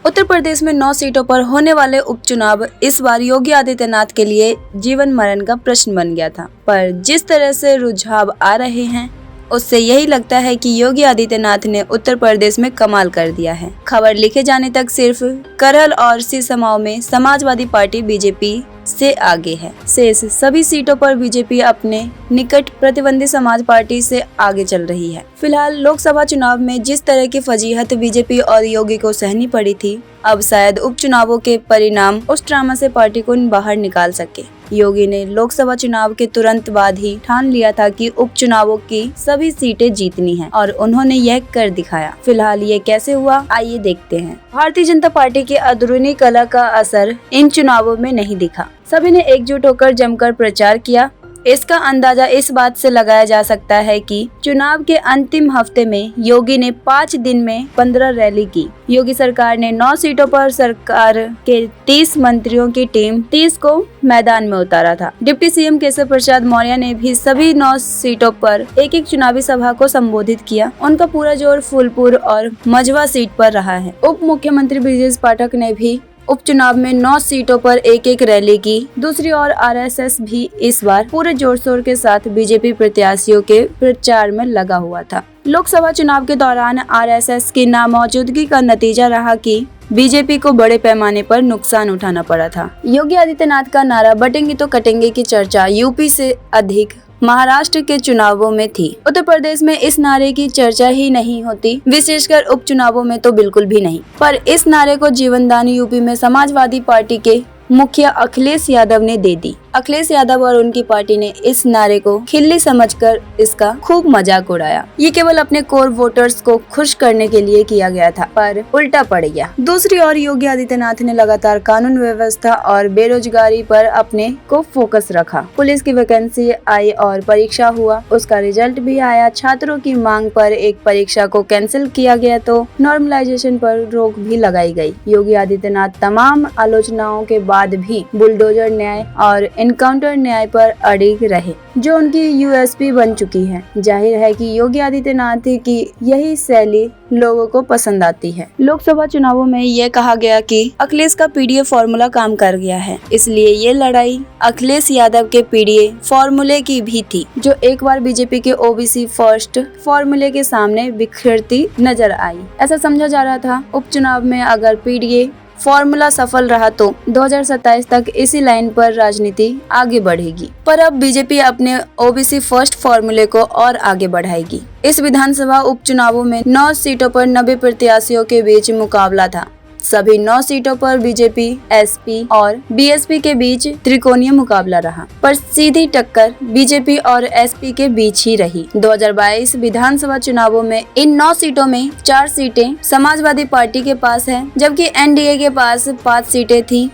उत्तर प्रदेश में 9 सीटों पर होने वाले उपचुनाव इस बार योगी आदित्यनाथ के लिए जीवन मरण का प्रश्न बन गया था। पर जिस तरह से रुझाव आ रहे हैं उससे यही लगता है कि योगी आदित्यनाथ ने उत्तर प्रदेश में कमाल कर दिया है। खबर लिखे जाने तक सिर्फ करहल और सिसमाओं में समाजवादी पार्टी बीजेपी से आगे है। शेष सभी सीटों पर बीजेपी अपने निकट प्रतिद्वंदी समाज पार्टी से आगे चल रही है। फिलहाल लोकसभा चुनाव में जिस तरह की फजीहत बीजेपी और योगी को सहनी पड़ी थी, अब शायद उपचुनावों के परिणाम उस ड्रामा से पार्टी को बाहर निकाल सके। योगी ने लोकसभा चुनाव के तुरंत बाद ही ठान लिया था कि उपचुनावों की सभी सीटें जीतनी हैं और उन्होंने यह कर दिखाया। फिलहाल ये कैसे हुआ, आइए देखते हैं। भारतीय जनता पार्टी की अंदरूनी कलह का असर इन चुनावों में नहीं दिखा। सभी ने एकजुट होकर जमकर प्रचार किया। इसका अंदाजा इस बात से लगाया जा सकता है कि चुनाव के अंतिम हफ्ते में योगी ने 5 दिन में 15 रैली की। योगी सरकार ने 9 सीटों पर सरकार के 30 मंत्रियों की टीम 30 को मैदान में उतारा था। डिप्टी सीएम केशव प्रसाद मौर्य ने भी सभी 9 सीटों पर एक चुनावी सभा को संबोधित किया। उनका पूरा जोर फूलपुर और मझवा सीट पर रहा है। उप मुख्यमंत्री ब्रजेश पाठक ने भी उपचुनाव में 9 सीटों पर एक रैली की। दूसरी ओर आरएसएस भी इस बार पूरे जोर शोर के साथ बीजेपी प्रत्याशियों के प्रचार में लगा हुआ था। लोकसभा चुनाव के दौरान आरएसएस की नामौजूदगी का नतीजा रहा कि बीजेपी को बड़े पैमाने पर नुकसान उठाना पड़ा था। योगी आदित्यनाथ का नारा बटेंगे तो कटेंगे की चर्चा यूपी से अधिक महाराष्ट्र के चुनावों में थी। उत्तर प्रदेश में इस नारे की चर्चा ही नहीं होती, विशेषकर उपचुनावों में तो बिल्कुल भी नहीं। पर इस नारे को जीवनदान यूपी में समाजवादी पार्टी के मुखिया अखिलेश यादव ने दे दी। अखिलेश यादव और उनकी पार्टी ने इस नारे को खिल्ली समझकर इसका खूब मजाक उड़ाया। ये केवल अपने कोर वोटर्स को खुश करने के लिए किया गया था, पर उल्टा पड़ गया। दूसरी ओर योगी आदित्यनाथ ने लगातार कानून व्यवस्था और बेरोजगारी पर अपने को फोकस रखा। पुलिस की वैकेंसी आई और परीक्षा हुआ, उसका रिजल्ट भी आया। छात्रों की मांग पर एक परीक्षा को कैंसिल किया गया तो नॉर्मलाइजेशन पर रोक भी लगाई गई। योगी आदित्यनाथ तमाम आलोचनाओं के बाद भी बुलडोजर न्याय और एनकाउंटर न्याय पर अड़िग रहे, जो उनकी यूएसपी बन चुकी है। जाहिर है कि योगी आदित्यनाथ की यही शैली लोगों को पसंद आती है। लोकसभा चुनावों में यह कहा गया कि अखिलेश का पीडीए फॉर्मूला काम कर गया है, इसलिए ये लड़ाई अखिलेश यादव के पीडीए फॉर्मूले की भी थी, जो एक बार बीजेपी के ओबीसी फर्स्ट फॉर्मूले के सामने बिखरती नजर आई। ऐसा समझा जा रहा था उपचुनाव में अगर पीडीए फॉर्मूला सफल रहा तो 2027 तक इसी लाइन पर राजनीति आगे बढ़ेगी। पर अब बीजेपी अपने ओबीसी फर्स्ट फॉर्मूले को और आगे बढ़ाएगी। इस विधानसभा उपचुनावों में 9 सीटों पर 90 प्रत्याशियों के बीच मुकाबला था। सभी 9 सीटों पर बीजेपी, एसपी और बीएसपी के बीच त्रिकोणीय मुकाबला रहा, पर सीधी टक्कर बीजेपी और एसपी के बीच ही रही। 2022 विधानसभा चुनावों में इन 9 सीटों में 4 सीटें समाजवादी पार्टी के पास है, जबकि एनडीए के पास 5 सीटें थी,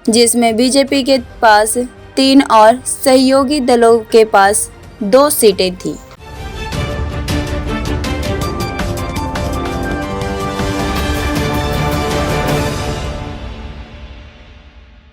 जिसमें बीजेपी के पास 3 और सहयोगी दलों के पास 2 सीटें थी।